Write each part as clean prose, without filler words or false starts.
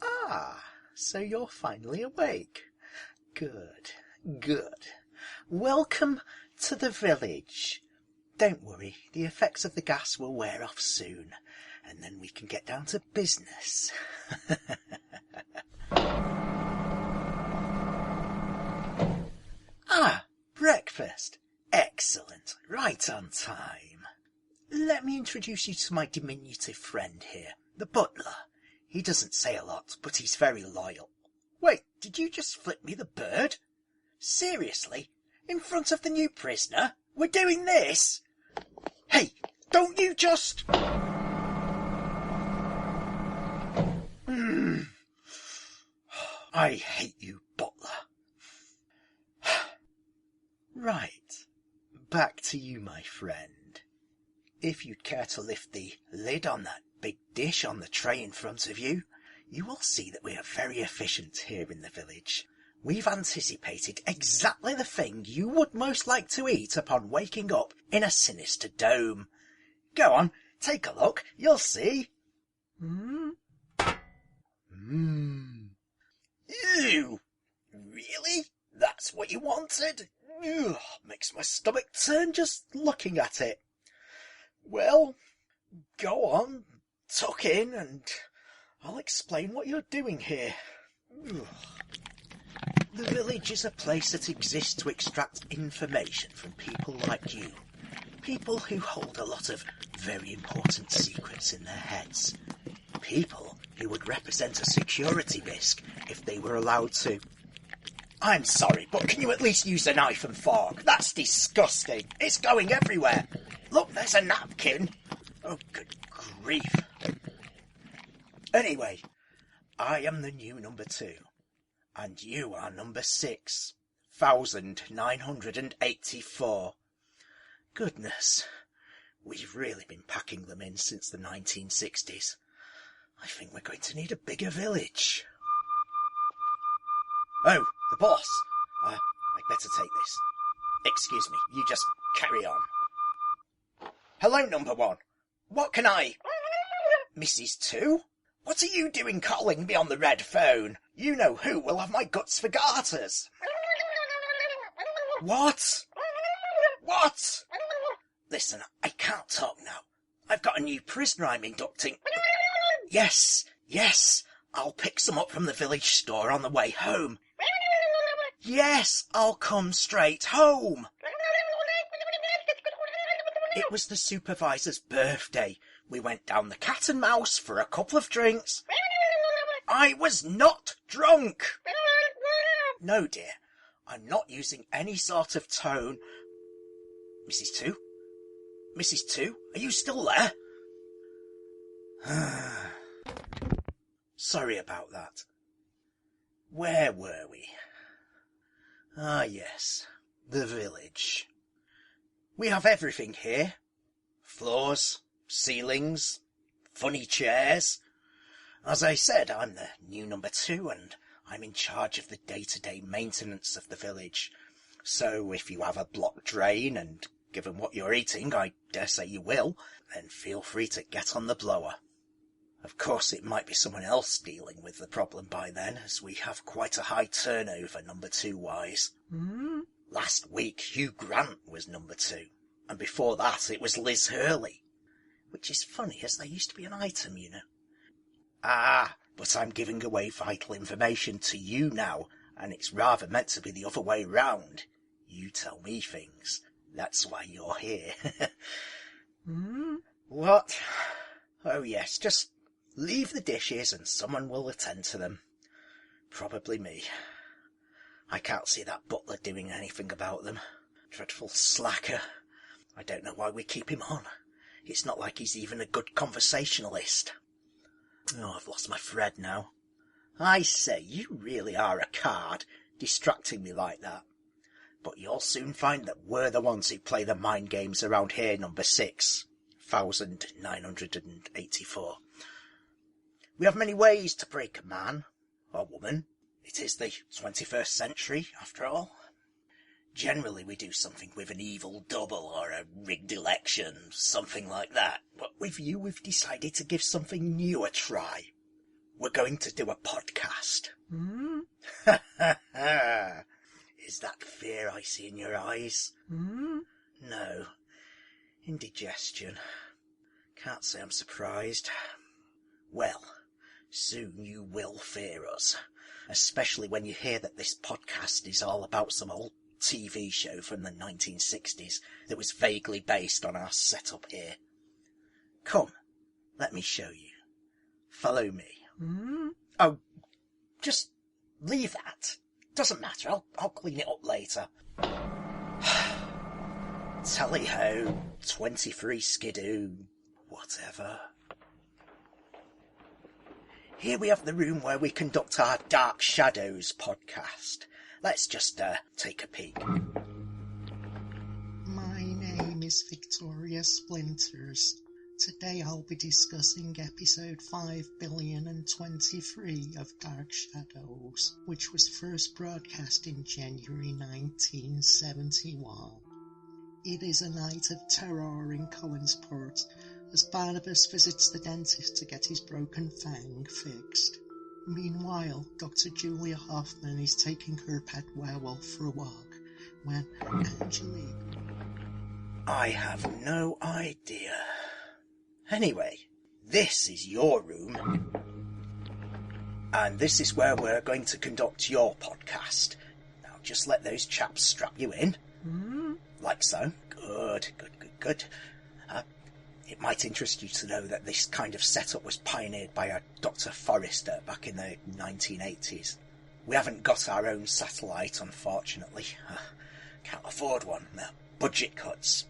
Ah, so you're finally awake. Good, good. Welcome to the village. Don't worry, the effects of the gas will wear off soon, and then we can get down to business. Ah, breakfast. Excellent. Right on time. Let me introduce you to my diminutive friend here, the butler. He doesn't say a lot, but he's very loyal. Wait, did you just flip me the bird? Seriously? In front of the new prisoner? We're doing this? Hey, don't you just... I hate you, butler. Right, back to you, my friend. If you'd care to lift the lid on that big dish on the tray in front of you, you will see that we are very efficient here in the village. We've anticipated exactly the thing you would most like to eat upon waking up in a sinister dome. Go on, take a look, you'll see. Ew! Really? That's what you wanted? Ugh, makes my stomach turn just looking at it. Well, go on, tuck in, and I'll explain what you're doing here. Ugh. The village is a place that exists to extract information from people like you. People who hold a lot of very important secrets in their heads. People who would represent a security risk if they were allowed to. I'm sorry, but can you at least use a knife and fork? That's disgusting. It's going everywhere. Look, there's a napkin. Oh, good grief. Anyway, I am the new number 2, and you are number 6,984. Goodness, we've really been packing them in since the 1960s. I think we're going to need a bigger village. Oh, the boss. I'd better take this. Excuse me, you just carry on. Hello, number 1. What can I... Mrs. 2? What are you doing calling me on the red phone? You know who will have my guts for garters. What? What? Listen, I can't talk now. I've got a new prisoner I'm inducting. Yes, I'll pick some up from the village store on the way home. Yes, I'll come straight home. It was the supervisor's birthday. We went down the Cat and Mouse for a couple of drinks. I was not drunk. No, dear, I'm not using any sort of tone. Mrs. 2? Mrs. 2, are you still there? Sorry about that. Where were we? Ah, yes, the village. We have everything here. Floors, ceilings, funny chairs. As I said, I'm the new number 2, and I'm in charge of the day-to-day maintenance of the village. So if you have a blocked drain, and given what you're eating, I dare say you will, then feel free to get on the blower. Of course, it might be someone else dealing with the problem by then, as we have quite a high turnover number 2-wise. Last week, Hugh Grant was number 2, and before that it was Liz Hurley. Which is funny, as there used to be an item, you know. Ah, but I'm giving away vital information to you now, and it's rather meant to be the other way round. You tell me things. That's why you're here. What? Oh yes, just leave the dishes and someone will attend to them. Probably me. I can't see that butler doing anything about them. Dreadful slacker. I don't know why we keep him on. It's not like he's even a good conversationalist. Oh, I've lost my thread now. I say, you really are a card, distracting me like that. But you'll soon find that we're the ones who play the mind games around here, number 6,984. We have many ways to break a man, or woman. It is the 21st century, after all. Generally we do something with an evil double or a rigged election, something like that. But with you, we've decided to give something new a try. We're going to do a podcast. Ha ha ha! Is that fear I see in your eyes? No. Indigestion. Can't say I'm surprised. Well, soon you will fear us. Especially when you hear that this podcast is all about some old TV show from the 1960s that was vaguely based on our setup here. Come, let me show you. Follow me. Oh, just leave that. Doesn't matter, I'll clean it up later. Tally-ho, 23 skidoo, whatever. Here we have the room where we conduct our Dark Shadows podcast. Let's just take a peek. My name is Victoria Splinters. Today I'll be discussing episode 5,023 of Dark Shadows, which was first broadcast in January 1971. It is a night of terror in Collinsport as Barnabas visits the dentist to get his broken fang fixed. Meanwhile, Dr. Julia Hoffman is taking her pet werewolf for a walk when Angelique... I have no idea. Anyway, this is your room. And this is where we're going to conduct your podcast. Now just let those chaps strap you in. Like so. Good. It might interest you to know that this kind of setup was pioneered by a Dr. Forrester back in the 1980s. We haven't got our own satellite, unfortunately. Can't afford one. No, budget cuts.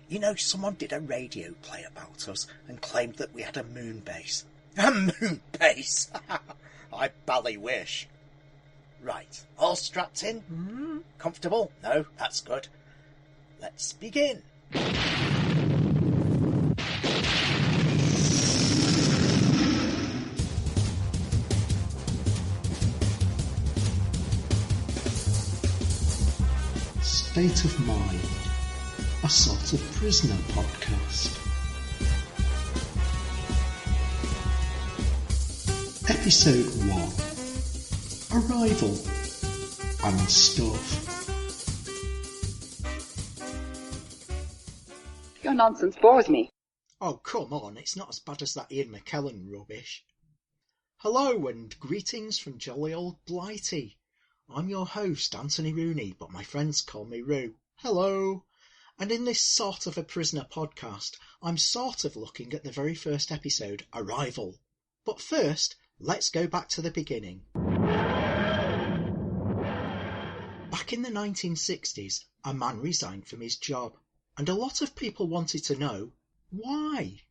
You know, someone did a radio play about us and claimed that we had a moon base. A moon base? I bally wish. Right, all strapped in? Comfortable? No, that's good. Let's begin. State of Mind, a sort of prisoner podcast. Episode 1, Arrival and Stuff. Your nonsense bores me. Oh, come on, it's not as bad as that Ian McKellen rubbish. Hello and greetings from jolly old Blighty. I'm your host, Anthony Rooney, but my friends call me Roo. Hello! And in this sort of a prisoner podcast, I'm sort of looking at the very first episode, Arrival. But first, let's go back to the beginning. Back in the 1960s, a man resigned from his job, and a lot of people wanted to know why.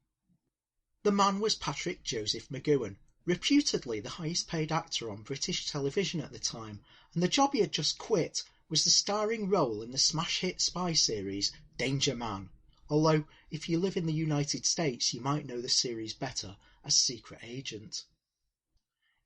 The man was Patrick Joseph McGoohan, reputedly the highest paid actor on British television at the time, and the job he had just quit was the starring role in the smash hit spy series Danger Man, although if you live in the United States you might know the series better as Secret Agent.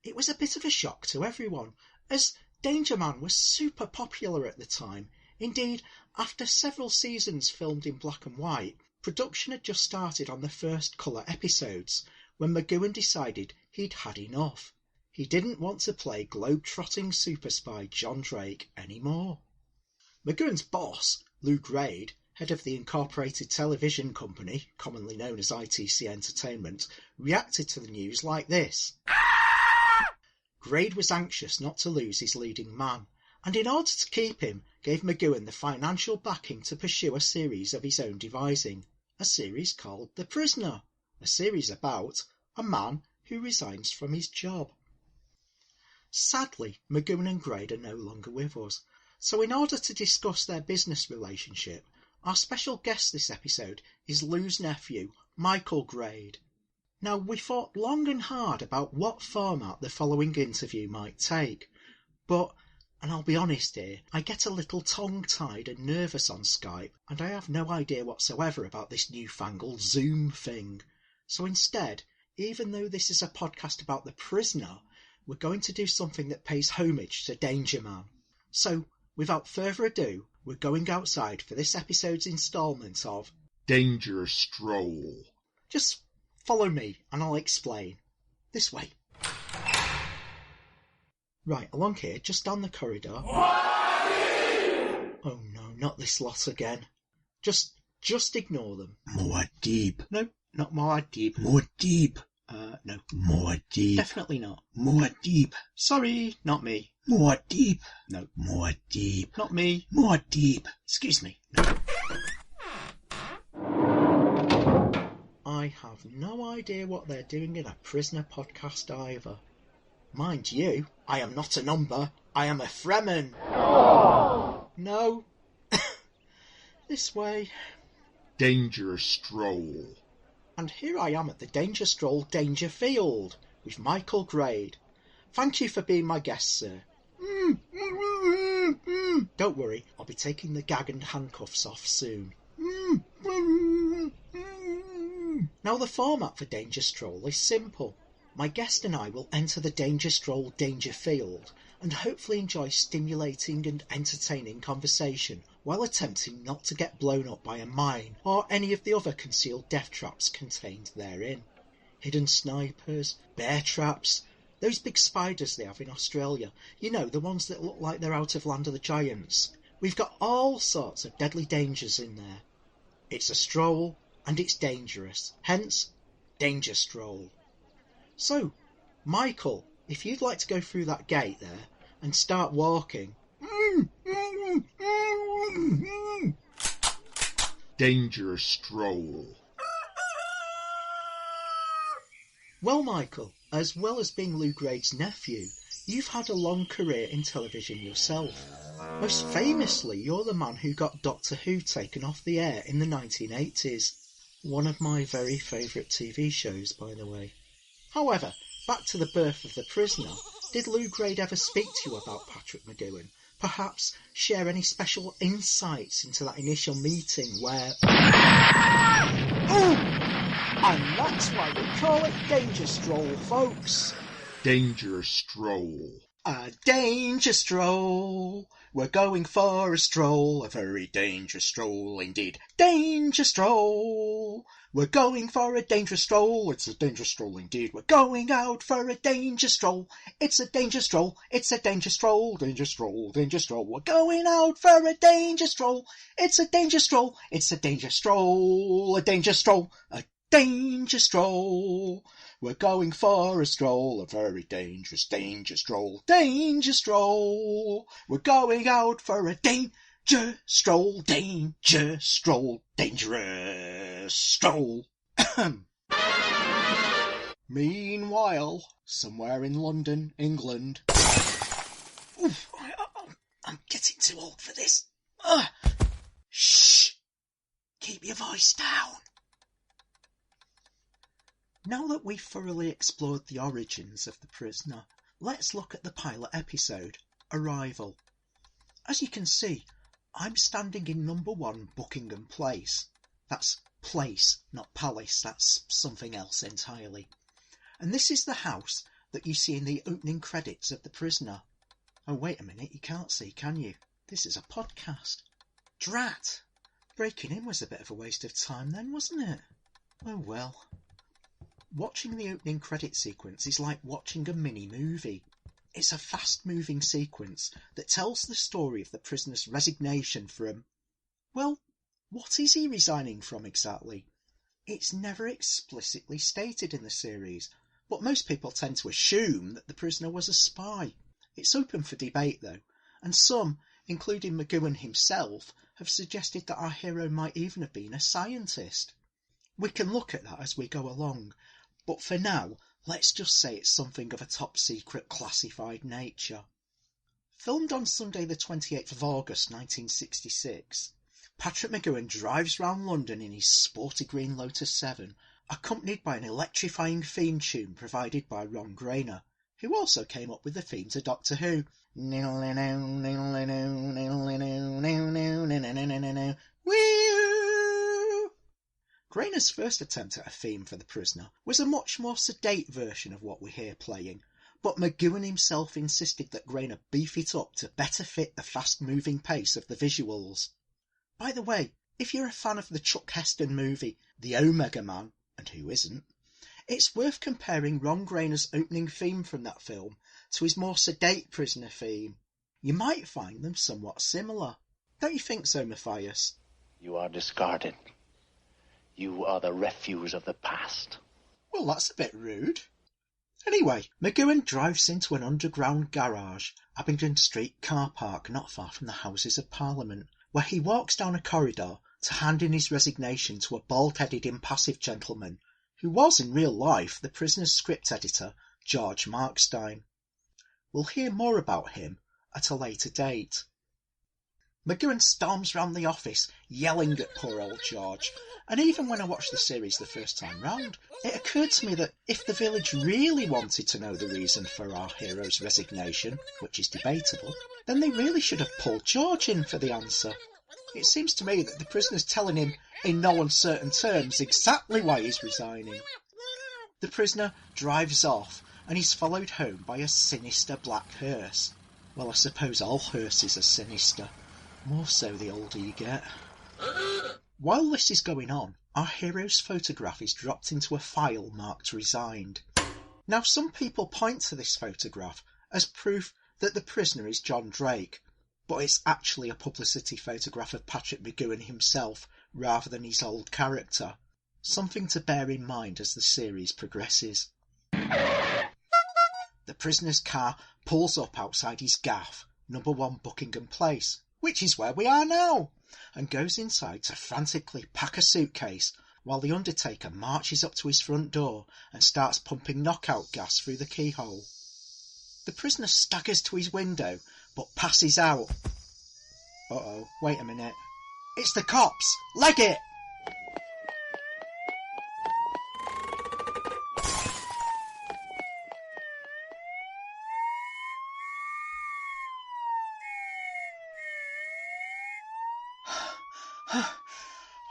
It was a bit of a shock to everyone, as Danger Man was super popular at the time. Indeed, after several seasons filmed in black and white, production had just started on the first colour episodes, when McGoohan decided he'd had enough. He didn't want to play globe-trotting super spy John Drake anymore. McGoohan's boss, Lou Grade, head of the Incorporated Television Company, commonly known as ITC Entertainment, reacted to the news like this. Grade was anxious not to lose his leading man, and in order to keep him, gave McGoohan the financial backing to pursue a series of his own devising, a series called The Prisoner, a series about a man who resigns from his job. Sadly, McGoohan and Grade are no longer with us, so in order to discuss their business relationship, our special guest this episode is Lou's nephew, Michael Grade. Now, we thought long and hard about what format the following interview might take, but, and I'll be honest here, I get a little tongue-tied and nervous on Skype, and I have no idea whatsoever about this newfangled Zoom thing. So instead, even though this is a podcast about The Prisoner, we're going to do something that pays homage to Danger Man. So, without further ado, we're going outside for this episode's instalment of Danger Stroll. Just follow me and I'll explain. This way. Right, along here, just down the corridor. Oh no, not this lot again. Just ignore them. More deep. No, not more deep. More deep. No. More deep. Definitely not. More deep. Sorry, not me. More deep. No. More deep. Not me. More deep. Excuse me. No. I have no idea what they're doing in a prisoner podcast either. Mind you, I am not a number, I am a Fremen. No. This way. Danger Stroll. And here I am at the Danger Stroll Danger Field with Michael Grade. Thank you for being my guest, sir. Don't worry, I'll be taking the gag and handcuffs off soon. Now the format for Danger Stroll is simple. My guest and I will enter the Danger Stroll Danger Field and hopefully enjoy stimulating and entertaining conversation while attempting not to get blown up by a mine or any of the other concealed death traps contained therein. Hidden snipers, bear traps, those big spiders they have in Australia, you know, the ones that look like they're out of Land of the Giants. We've got all sorts of deadly dangers in there. It's a stroll and it's dangerous, hence Danger Stroll. So, Michael, if you'd like to go through that gate there and start walking. Danger Stroll. Well, Michael, as well as being Lou Grade's nephew, you've had a long career in television yourself. Most famously, you're the man who got Doctor Who taken off the air in the 1980s. One of my very favourite TV shows, by the way. However, back to the birth of the prisoner, did Lou Grade ever speak to you about Patrick McGoohan? Perhaps share any special insights into that initial meeting where... Oh! And that's why we call it Danger Stroll, folks. Danger Stroll. A danger stroll. We're going for a stroll, a very dangerous stroll indeed. Danger stroll. We're going for a dangerous stroll. It's a dangerous stroll indeed. We're going out for a danger stroll. It's a danger stroll. It's a danger stroll. Danger stroll. Danger stroll. We're going out for a danger stroll. It's a danger stroll. It's a danger stroll. A danger stroll. A danger stroll. We're going for a stroll, a very dangerous danger stroll. Danger stroll. We're going out for a danger stroll. Danger stroll. Dangerous stroll. Meanwhile, somewhere in London, England... Oof, I'm getting too old for this. Shh. Keep your voice down. Now that we've thoroughly explored the origins of the prisoner, let's look at the pilot episode, Arrival. As you can see, I'm standing in number 1 Buckingham Place. That's place, not palace, that's something else entirely. And this is the house that you see in the opening credits of the prisoner. Oh, wait a minute, you can't see, can you? This is a podcast. Drat! Breaking in was a bit of a waste of time then, wasn't it? Oh well. Watching the opening credit sequence is like watching a mini-movie. It's a fast-moving sequence that tells the story of the prisoner's resignation from... Well, what is he resigning from exactly? It's never explicitly stated in the series, but most people tend to assume that the prisoner was a spy. It's open for debate though, and some, including McGoohan himself, have suggested that our hero might even have been a scientist. We can look at that as we go along, but for now, let's just say it's something of a top-secret classified nature. Filmed on Sunday the 28th of August 1966, Patrick McGoohan drives round London in his sporty green Lotus 7, accompanied by an electrifying theme tune provided by Ron Grainer, who also came up with the theme to Doctor Who. Grainer's first attempt at a theme for the prisoner was a much more sedate version of what we hear playing, but McGoohan himself insisted that Grainer beef it up to better fit the fast-moving pace of the visuals. By the way, if you're a fan of the Chuck Heston movie The Omega Man, and who isn't, it's worth comparing Ron Grainer's opening theme from that film to his more sedate Prisoner theme. You might find them somewhat similar. Don't you think so, Matthias? You are discarded. You are the refuse of the past. Well, that's a bit rude. Anyway, McGoohan drives into an underground garage, Abingdon Street car park not far from the Houses of Parliament, where he walks down a corridor to hand in his resignation to a bald-headed impassive gentleman who was in real life the prisoner's script editor, George Markstein. We'll hear more about him at a later date. McGoohan storms round the office, yelling at poor old George, and even when I watched the series the first time round, it occurred to me that if the village really wanted to know the reason for our hero's resignation, which is debatable, then they really should have pulled George in for the answer. It seems to me that the prisoner's telling him in no uncertain terms exactly why he's resigning. The prisoner drives off, and he's followed home by a sinister black hearse. Well, I suppose all hearses are sinister. More so the older you get. While this is going on, our hero's photograph is dropped into a file marked resigned. Now, some people point to this photograph as proof that the prisoner is John Drake, but it's actually a publicity photograph of Patrick McGoohan himself rather than his old character. Something to bear in mind as the series progresses. The prisoner's car pulls up outside his gaff, number 1 Buckingham Place, which is where we are now, and goes inside to frantically pack a suitcase while the undertaker marches up to his front door and starts pumping knockout gas through the keyhole. The prisoner staggers to his window but passes out. Uh-oh, wait a minute. It's the cops! Leg it!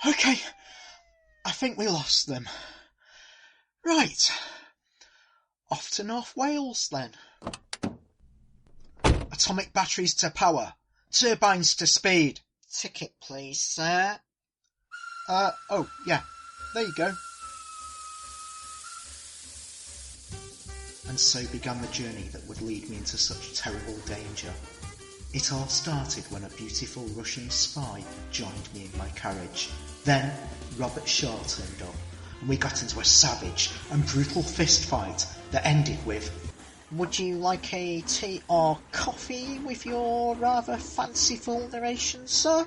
Okay, I think we lost them. Right, off to North Wales then. Atomic batteries to power, turbines to speed. Ticket please, sir. Oh, yeah, there you go. And so began the journey that would lead me into such terrible danger. It all started when a beautiful Russian spy joined me in my carriage. Then Robert Shaw turned up, and we got into a savage and brutal fist fight that ended with, "Would you like a tea or coffee with your rather fanciful narration, sir?"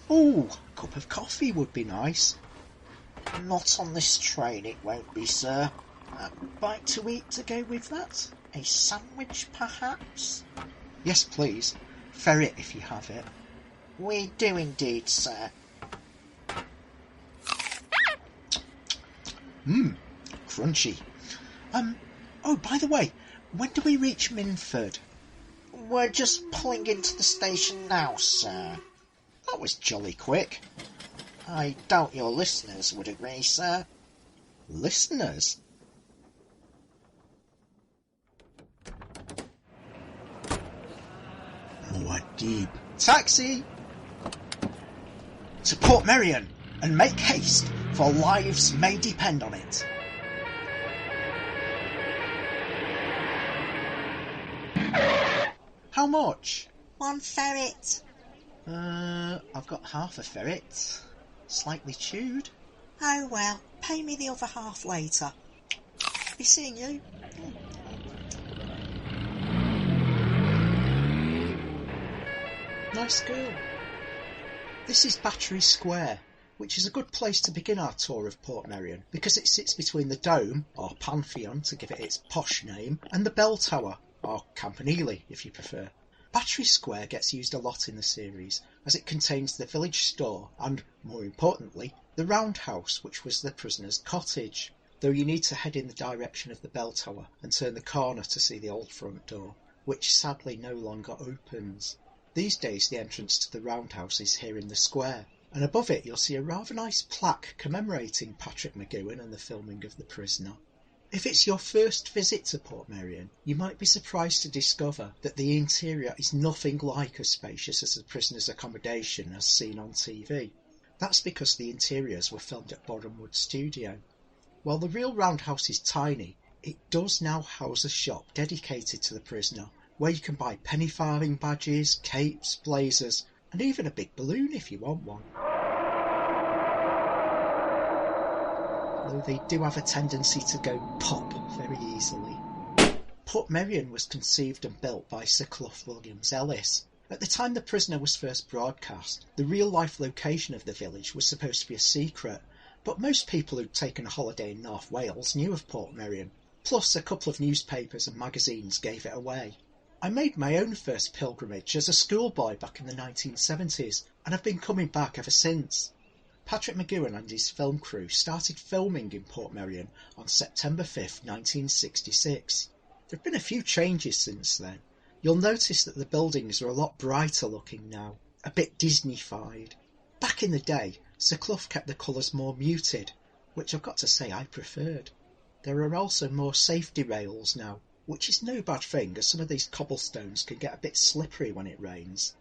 "Oh, a cup of coffee would be nice." "Not on this train, it won't be, sir. A bite to eat to go with that? A sandwich, perhaps?" "Yes, please. Ferret if you have it." "We do indeed, sir." Crunchy. Oh, by the way, when do we reach Minford? "We're just pulling into the station now, sir." That was jolly quick. "I doubt your listeners would agree, sir." Listeners? Muad'Dib. Taxi! To Portmeirion, and make haste, for lives may depend on it. How much? 1 ferret. I've got half a ferret. Slightly chewed. Oh well, pay me the other half later. Be seeing you. Nice girl. This is Battery Square, which is a good place to begin our tour of Portmeirion because it sits between the Dome, or Pantheon to give it its posh name, and the Bell Tower, or Campanile if you prefer. Battery Square gets used a lot in the series as it contains the village store and, more importantly, the roundhouse, which was the prisoner's cottage, though you need to head in the direction of the Bell Tower and turn the corner to see the old front door, which sadly no longer opens. These days the entrance to the roundhouse is here in the square, and above it you'll see a rather nice plaque commemorating Patrick McGoohan and the filming of The Prisoner. If it's your first visit to Portmeirion, you might be surprised to discover that the interior is nothing like as spacious as the prisoner's accommodation as seen on TV. That's because the interiors were filmed at Borehamwood Studio. While the real roundhouse is tiny, it does now house a shop dedicated to the prisoner, where you can buy penny farthing badges, capes, blazers, and even a big balloon if you want one. Though they do have a tendency to go pop very easily. Portmeirion was conceived and built by Sir Clough Williams Ellis. At the time the prisoner was first broadcast, the real-life location of the village was supposed to be a secret, but most people who'd taken a holiday in North Wales knew of Portmeirion, plus a couple of newspapers and magazines gave it away. I made my own first pilgrimage as a schoolboy back in the 1970s, and I've been coming back ever since. Patrick McGoohan and his film crew started filming in Portmeirion on September 5th, 1966. There have been a few changes since then. You'll notice that the buildings are a lot brighter looking now, a bit Disney-fied. Back in the day, Sir Clough kept the colours more muted, which I've got to say I preferred. There are also more safety rails now, which is no bad thing as some of these cobblestones can get a bit slippery when it rains.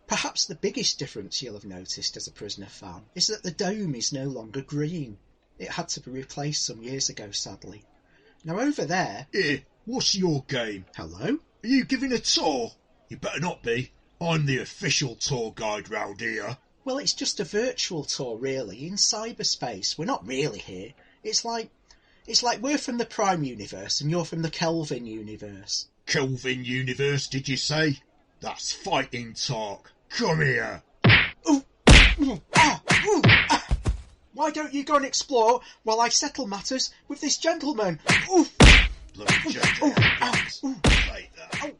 Perhaps the biggest difference you'll have noticed as a Prisoner fan is that the dome is no longer green. It had to be replaced some years ago, sadly. Now over there... Here, what's your game? Hello? Are you giving a tour? You better not be. I'm the official tour guide round here. Well, it's just a virtual tour, really, in cyberspace. We're not really here. It's like we're from the Prime universe and you're from the Kelvin universe. Kelvin universe, did you say? That's fighting talk. Come here. Ooh. Ooh. Ah. Ooh. Ah. Why don't you go and explore while I settle matters with this gentleman? Ooh. Bloody gentleman. Like that. Oh.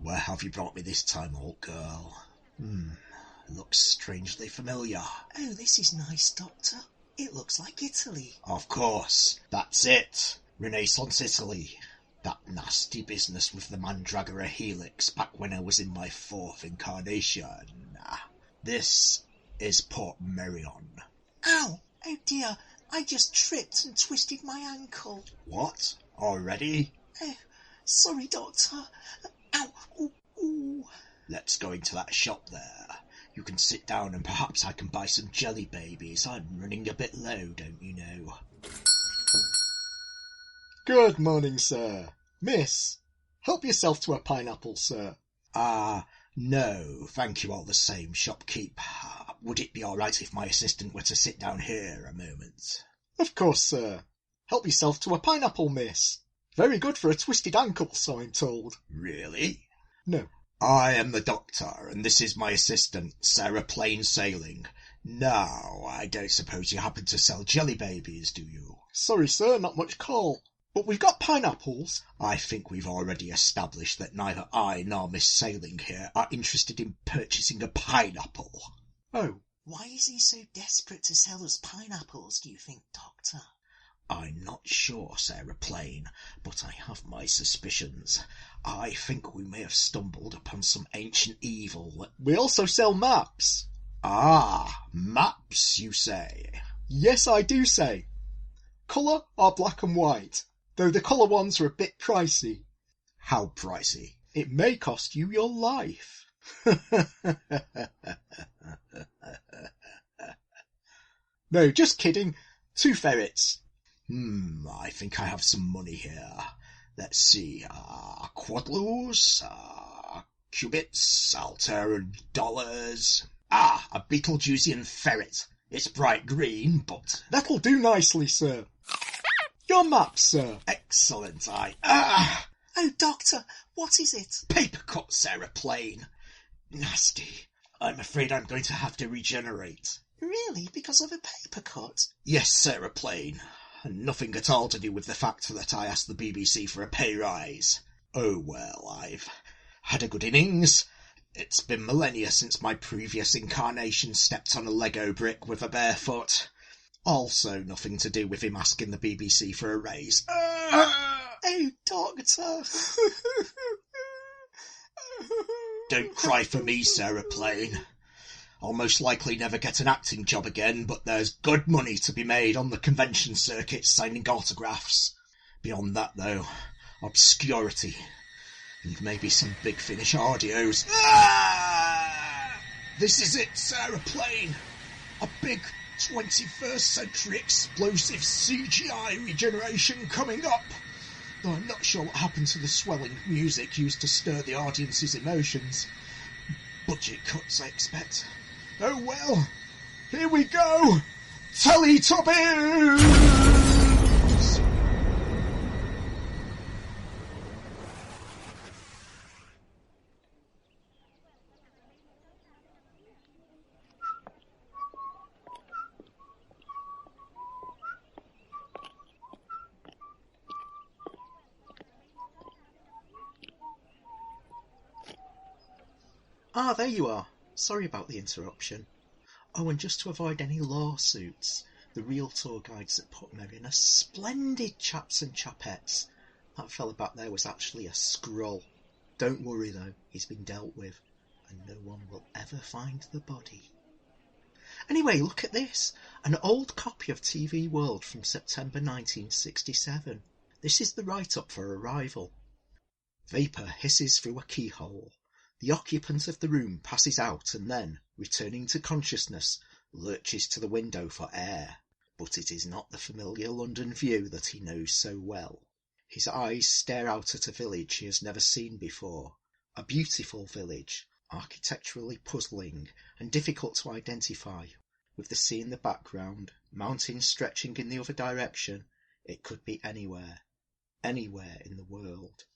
Where have you brought me this time, old girl? Looks strangely familiar. Oh, this is nice, Doctor. It looks like Italy. Of course, that's it. Renaissance Italy. That nasty business with the Mandragora Helix back when I was in my fourth incarnation. This is Portmeirion. Ow! Oh dear, I just tripped and twisted my ankle. What? Already? Oh, sorry, Doctor. Ow! Ooh, ooh. Let's go into that shop there. You can sit down and perhaps I can buy some jelly babies. I'm running a bit low, don't you know? Good morning, sir. Miss, help yourself to a pineapple, sir. No, thank you all the same, shopkeep. Would it be all right if my assistant were to sit down here a moment? Of course, sir. Help yourself to a pineapple, miss. Very good for a twisted ankle, so I'm told. Really? No. I am the doctor, and this is my assistant, Sarah Plain Sailing. Now, I don't suppose you happen to sell jelly babies, do you? Sorry, sir, not much call. But we've got pineapples. I think we've already established that neither I nor Miss Sailing here are interested in purchasing a pineapple. Oh. Why is he so desperate to sell us pineapples, do you think, Doctor? I'm not sure, Sarah Plain, but I have my suspicions. I think we may have stumbled upon some ancient evil. We also sell maps. Ah, maps, you say? Yes, I do say. Colour are black and white, though the colour ones are a bit pricey. How pricey? It may cost you your life. No, just kidding. 2 ferrets. I think I have some money here. Let's see, quadloos, cubits, Alteran dollars. A Beetlejuicean ferret. It's bright green, but... That'll do nicely, sir. Your map, sir. Excellent, Oh, Doctor, what is it? Paper cut, Sarah Plain. Nasty. I'm afraid I'm going to have to regenerate. Really? Because of a paper cut? Yes, Sarah Plain, and nothing at all to do with the fact that I asked the BBC for a pay rise. Oh well, I've had a good innings. It's been millennia since my previous incarnation stepped on a Lego brick with a bare foot. Also nothing to do with him asking the BBC for a raise. Oh, Doctor! Don't cry for me, Sarah Plain. I'll most likely never get an acting job again, but there's good money to be made on the convention circuit signing autographs. Beyond that, though, obscurity and maybe some Big Finish audios. This is it, Sarah Plain. A big 21st century explosive CGI regeneration coming up. Though I'm not sure what happened to the swelling music used to stir the audience's emotions. Budget cuts, I expect. Oh well, here we go! Teletubbies! Ah, there you are. Sorry about the interruption. Oh, and just to avoid any lawsuits, the real tour guides at Portmeirion are splendid chaps and chapettes. That fella back there was actually a scroll. Don't worry though, he's been dealt with, and no one will ever find the body. Anyway, look at this. An old copy of TV World from September 1967. This is the write-up for Arrival. Vapour hisses through a keyhole. The occupant of the room passes out and then, returning to consciousness, lurches to the window for air. But it is not the familiar London view that he knows so well. His eyes stare out at a village he has never seen before. A beautiful village, architecturally puzzling and difficult to identify. With the sea in the background, mountains stretching in the other direction, it could be anywhere. Anywhere in the world.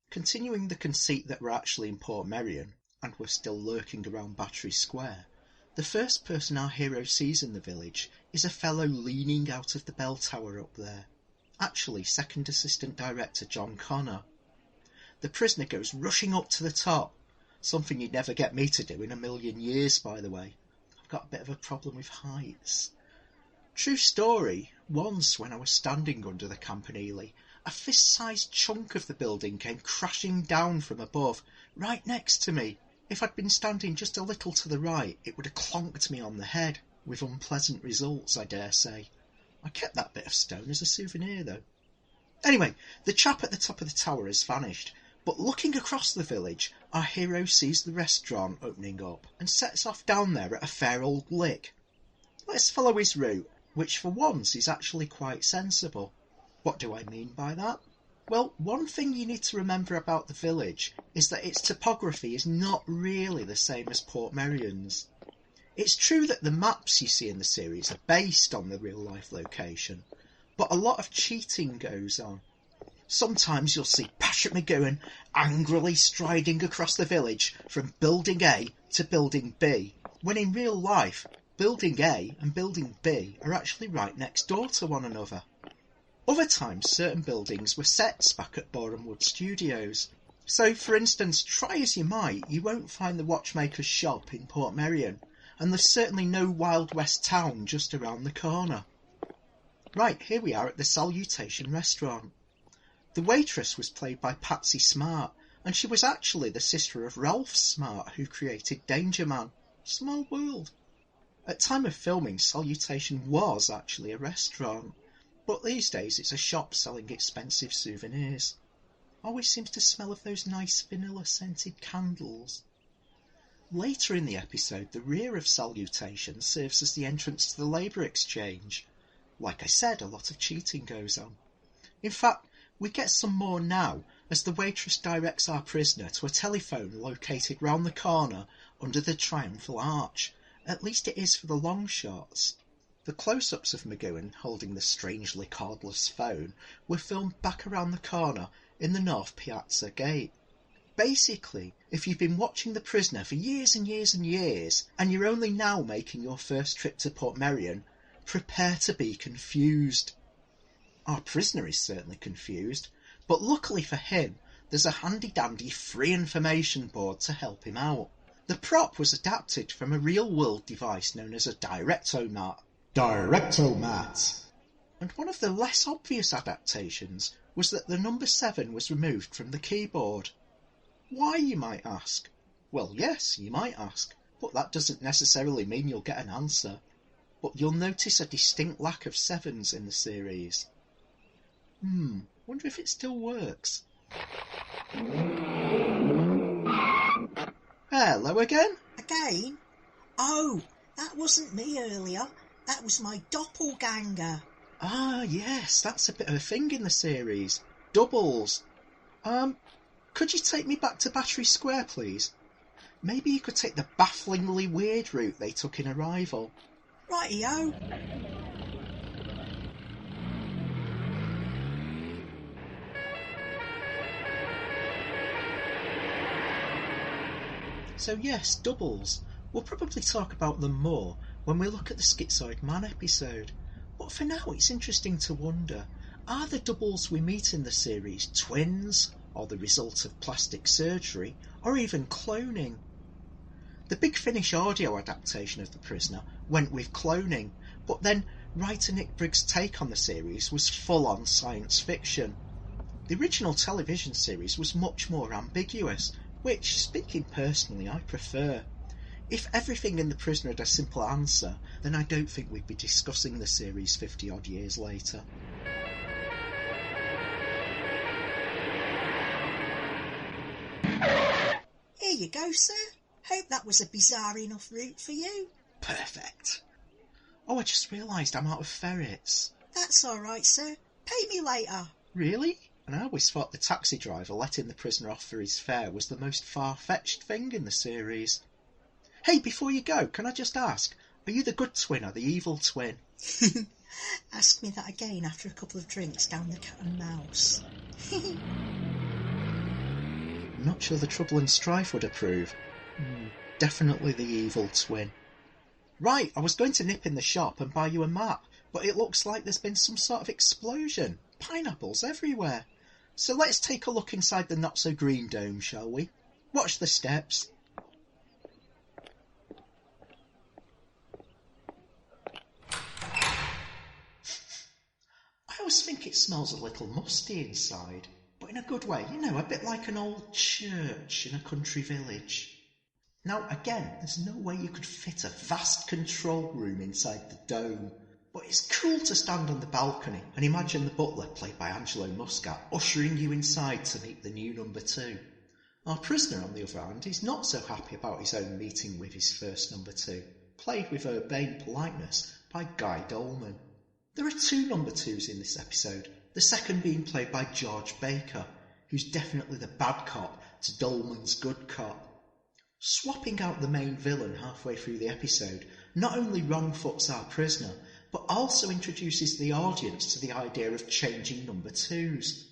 Continuing the conceit that we're actually in Portmeirion, and we're still lurking around Battery Square, the first person our hero sees in the village is a fellow leaning out of the bell tower up there. Actually, Second Assistant Director John Connor. The prisoner goes rushing up to the top, something you'd never get me to do in a million years, by the way. I've got a bit of a problem with heights. True story, once when I was standing under the campanile, a fist-sized chunk of the building came crashing down from above, right next to me. If I'd been standing just a little to the right, it would have clonked me on the head, with unpleasant results, I dare say. I kept that bit of stone as a souvenir, though. Anyway, the chap at the top of the tower has vanished, but looking across the village, our hero sees the restaurant opening up and sets off down there at a fair old lick. Let's follow his route, which for once is actually quite sensible. What do I mean by that? Well, one thing you need to remember about the village is that its topography is not really the same as Portmeirion's. It's true that the maps you see in the series are based on the real-life location, but a lot of cheating goes on. Sometimes you'll see Patrick McGoohan angrily striding across the village from Building A to Building B, when in real life, Building A and Building B are actually right next door to one another. Other times, certain buildings were sets back at Borehamwood Studios. So, for instance, try as you might, you won't find the watchmaker's shop in Portmeirion, and there's certainly no Wild West town just around the corner. Right, here we are at the Salutation restaurant. The waitress was played by Patsy Smart, and she was actually the sister of Ralph Smart, who created Danger Man. Small world. At time of filming, Salutation was actually a restaurant. But these days it's a shop selling expensive souvenirs. Always seems to smell of those nice vanilla-scented candles. Later in the episode, the rear of Salutation serves as the entrance to the labour exchange. Like I said, a lot of cheating goes on. In fact, we get some more now, as the waitress directs our prisoner to a telephone located round the corner under the Triumphal Arch. At least it is for the long shots. The close-ups of McGoohan holding the strangely cordless phone were filmed back around the corner in the North Piazza gate. Basically, if you've been watching The Prisoner for years and years and years, and you're only now making your first trip to Portmeirion, prepare to be confused. Our prisoner is certainly confused, but luckily for him, there's a handy-dandy free information board to help him out. The prop was adapted from a real-world device known as a Directomat. Directomat. And one of the less obvious adaptations was that the number 7 was removed from the keyboard. Why, you might ask? Well, yes, you might ask, but that doesn't necessarily mean you'll get an answer. But you'll notice a distinct lack of 7s in the series. Wonder if it still works. Hello again? Again? Oh, that wasn't me earlier. That was my doppelganger. Ah, yes, that's a bit of a thing in the series. Doubles. Could you take me back to Battery Square, please? Maybe you could take the bafflingly weird route they took in Arrival. Rightio. So yes, doubles. We'll probably talk about them more when we look at the Schizoid Man episode. But for now it's interesting to wonder, are the doubles we meet in the series twins, or the result of plastic surgery, or even cloning? The Big Finish audio adaptation of The Prisoner went with cloning, but then writer Nick Briggs' take on the series was full-on science fiction. The original television series was much more ambiguous, which, speaking personally, I prefer. If everything in The Prisoner had a simple answer, then I don't think we'd be discussing the series 50-odd years later. Here you go, sir. Hope that was a bizarre enough route for you. Perfect. Oh, I just realised I'm out of ferrets. That's all right, sir. Pay me later. Really? And I always thought the taxi driver letting the prisoner off for his fare was the most far-fetched thing in the series. Hey, before you go, can I just ask, are you the good twin or the evil twin? Ask me that again after a couple of drinks down the Cat and Mouse. I'm not sure the Trouble and Strife would approve. Definitely the evil twin. Right, I was going to nip in the shop and buy you a map, but it looks like there's been some sort of explosion. Pineapples everywhere. So let's take a look inside the not-so-green dome, shall we? Watch the steps. I always think it smells a little musty inside, but in a good way, you know, a bit like an old church in a country village. Now, again, there's no way you could fit a vast control room inside the dome, but it's cool to stand on the balcony and imagine the butler, played by Angelo Muscat, ushering you inside to meet the new number 2. Our prisoner, on the other hand, is not so happy about his own meeting with his first number 2, played with urbane politeness by Guy Dolman. There are 2 number 2s in this episode, the second being played by George Baker, who's definitely the bad cop to Dolman's good cop. Swapping out the main villain halfway through the episode not only wrong-foots our prisoner, but also introduces the audience to the idea of changing number 2s.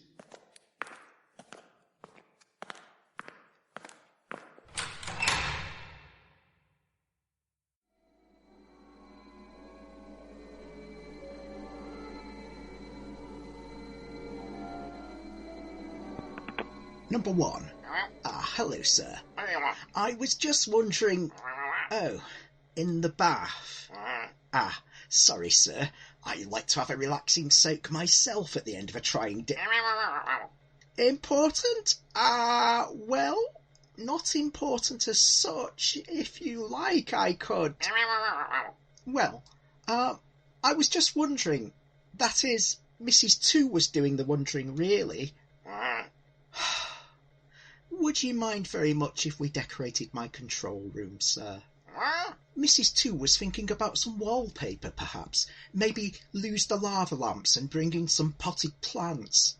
Number 1. Hello, sir. I was just wondering... Oh, in the bath. Sorry, sir. I like to have a relaxing soak myself at the end of a trying day. Important? Well, not important as such. If you like, I could... Well, I was just wondering. That is, Mrs. 2 was doing the wondering, really. Would you mind very much if we decorated my control room, sir? Mrs. 2 was thinking about some wallpaper, perhaps. Maybe lose the lava lamps and bring in some potted plants.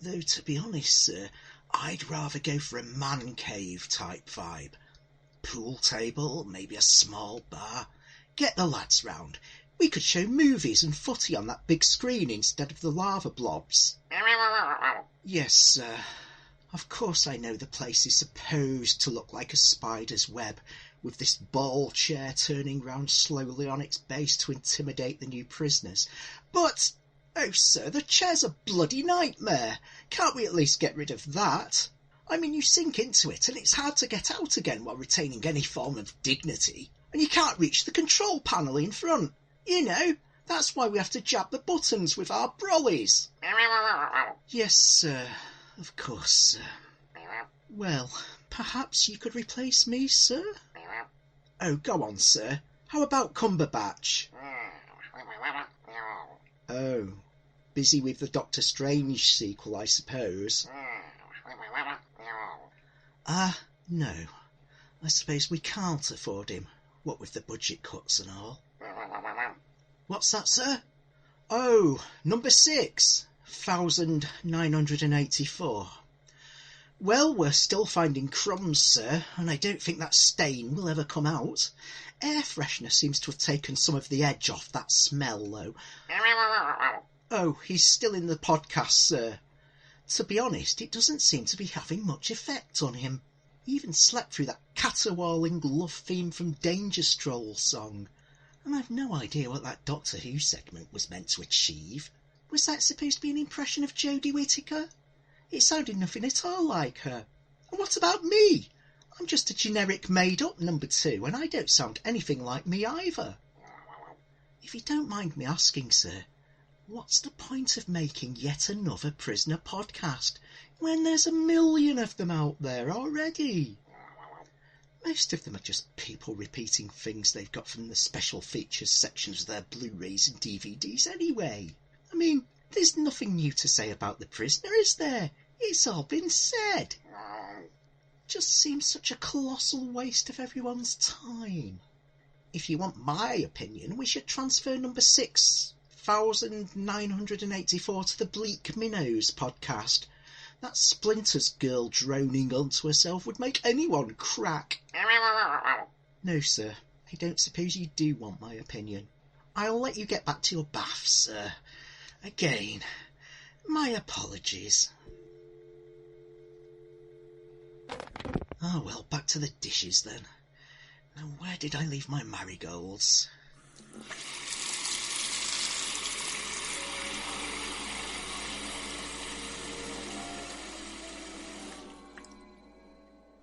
Though, to be honest, sir, I'd rather go for a man cave type vibe. Pool table, maybe a small bar. Get the lads round. We could show movies and footy on that big screen instead of the lava blobs. Yes, sir. Of course I know the place is supposed to look like a spider's web, with this ball chair turning round slowly on its base to intimidate the new prisoners. But, oh sir, the chair's a bloody nightmare. Can't we at least get rid of that? I mean, you sink into it and it's hard to get out again while retaining any form of dignity. And you can't reach the control panel in front. You know, that's why we have to jab the buttons with our brollies. Yes, sir. Of course, sir. Well, perhaps you could replace me, sir? Oh, go on, sir. How about Cumberbatch? Oh, busy with the Doctor Strange sequel, I suppose. No. I suppose we can't afford him, what with the budget cuts and all. What's that, sir? Oh, number 6, 1984. Well, we're still finding crumbs, sir, and I don't think that stain will ever come out. Air freshener seems to have taken some of the edge off that smell, though. Oh, he's still in the podcast, sir. To be honest, it doesn't seem to be having much effect on him. He even slept through that caterwauling love theme from Danger Stroll song. And I've no idea what that Doctor Who segment was meant to achieve. Was that supposed to be an impression of Jodie Whittaker? It sounded nothing at all like her. And what about me? I'm just a generic made-up number 2, and I don't sound anything like me either. If you don't mind me asking, sir, what's the point of making yet another prisoner podcast when there's a million of them out there already? Most of them are just people repeating things they've got from the special features sections of their Blu-rays and DVDs anyway. I mean, there's nothing new to say about the prisoner, is there? It's all been said. Just seems such a colossal waste of everyone's time. If you want my opinion, we should transfer number 6, 1984 to the Bleak Minnows podcast. That Splinters girl droning onto herself would make anyone crack. No, sir, I don't suppose you do want my opinion. I'll let you get back to your bath, sir. Again, my apologies. Oh, well, back to the dishes then. Now, where did I leave my marigolds?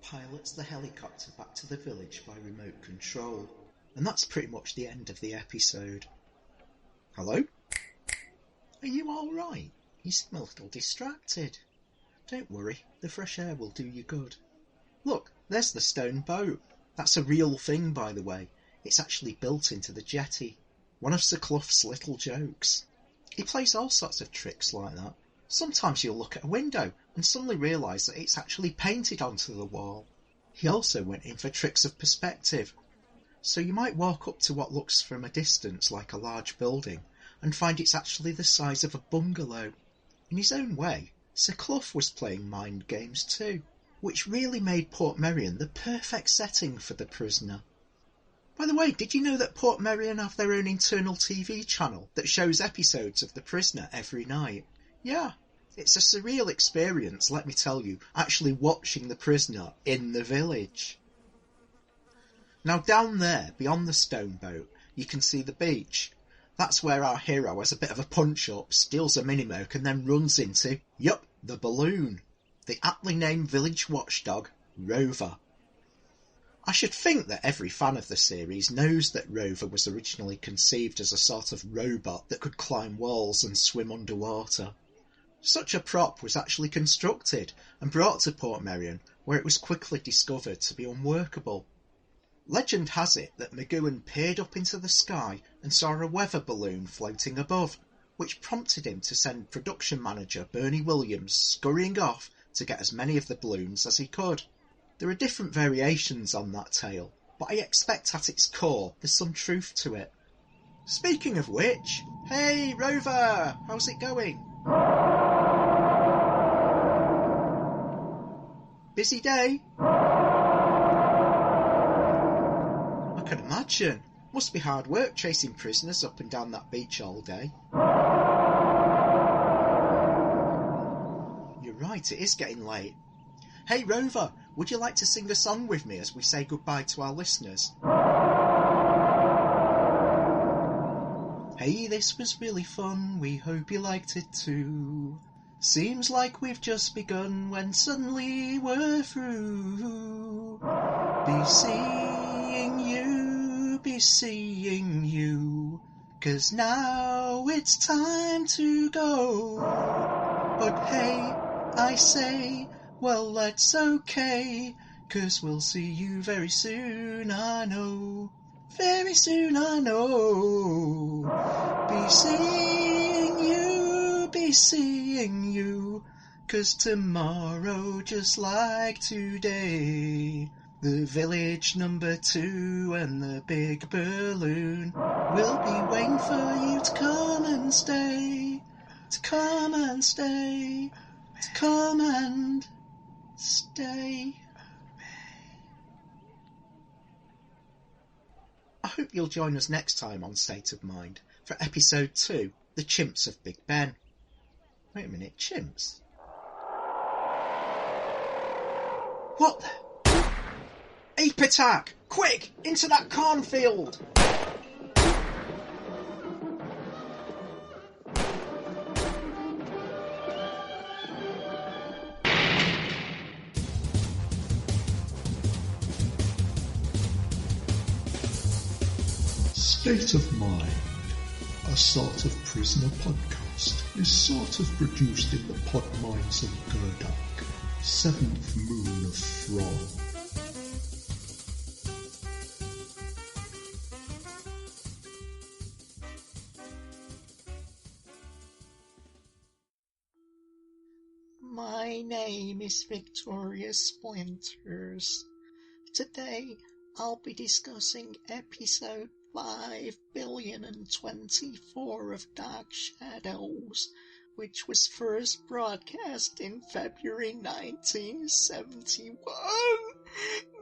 Pilots the helicopter back to the village by remote control. And that's pretty much the end of the episode. Hello? Are you alright? You seem a little distracted. Don't worry, the fresh air will do you good. Look, there's the stone boat. That's a real thing, by the way. It's actually built into the jetty. One of Sir Clough's little jokes. He plays all sorts of tricks like that. Sometimes you'll look at a window and suddenly realise that it's actually painted onto the wall. He also went in for tricks of perspective. So you might walk up to what looks from a distance like a large building and find it's actually the size of a bungalow. In his own way, Sir Clough was playing mind games too, which really made Portmeirion the perfect setting for the prisoner. By the way, did you know that Portmeirion have their own internal TV channel that shows episodes of the prisoner every night? Yeah, it's a surreal experience, let me tell you, actually watching the prisoner in the village. Now down there, beyond the stone boat, you can see the beach. That's where our hero has a bit of a punch-up, steals a minimoke and then runs into, yup, the balloon. The aptly named village watchdog, Rover. I should think that every fan of the series knows that Rover was originally conceived as a sort of robot that could climb walls and swim underwater. Such a prop was actually constructed and brought to Portmeirion, where it was quickly discovered to be unworkable. Legend has it that McGoohan peered up into the sky and saw a weather balloon floating above, which prompted him to send production manager Bernie Williams scurrying off to get as many of the balloons as he could. There are different variations on that tale, but I expect at its core there's some truth to it. Speaking of which, hey Rover, how's it going? Busy day? I can imagine. Must be hard work chasing prisoners up and down that beach all day. You're right, it is getting late. Hey Rover, would you like to sing a song with me as we say goodbye to our listeners? Hey, this was really fun, we hope you liked it too. Seems like we've just begun when suddenly we're through. Be seeing you, 'cause now it's time to go. But hey, I say, well that's okay, 'cause we'll see you very soon, I know. Very soon, I know. Be seeing you, 'cause tomorrow, just like today, the village number 2 and the big balloon will be waiting for you to come and stay. To come and stay. To come and stay. I hope you'll join us next time on State of Mind for episode 2, The Chimps of Big Ben. Wait a minute, chimps? What the? Ape attack! Quick! Into that cornfield! State of Mind, a sort of prisoner podcast, is sort of produced in the pod mines of Gurdak, 7th moon of Thrall. My name is Victoria Splinters. Today I'll be discussing episode 5,024 of Dark Shadows, which was first broadcast in February 1971.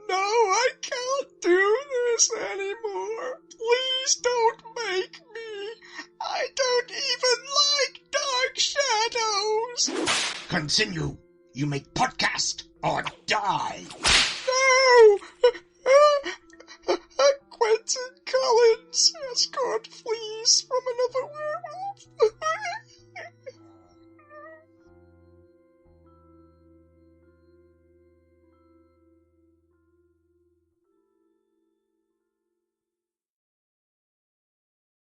No, I can't do this anymore. Please don't make me. I don't even like Dark Shadows. Continue. You make podcast or die.